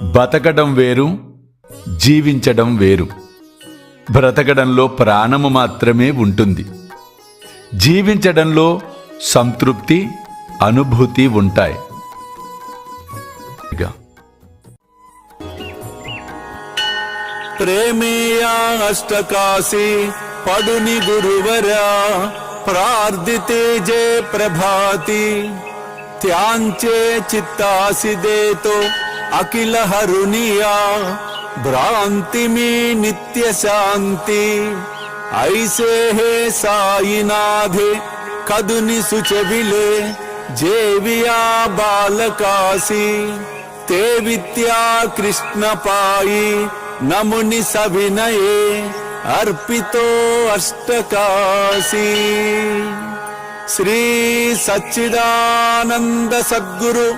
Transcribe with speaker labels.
Speaker 1: బతకడం వేరు, జీవించడం వేరు. బ్రతకడంలో ప్రాణము మాత్రమే ఉంటుంది. జీవించడంలో సంతృప్తి, అనుభూతి ఉంటాయి.
Speaker 2: ప్రేమేయా అష్టకాశీ పడుని గురువరా ప్రార్థితే జే ప్రభాతి త్యాంచే చిత్తాసి దేతో అఖిల హరునియా భ్రాంతి మీ నిత్య శాంతి ఐసే హే సాయినాథే కదుని సుచబిలే జేవియా బాలకాసి తే విద్యా కృష్ణ పాయి నముని సవినయే అర్పితో అష్టకాశీ. శ్రీ సచ్చిదానంద సద్గురు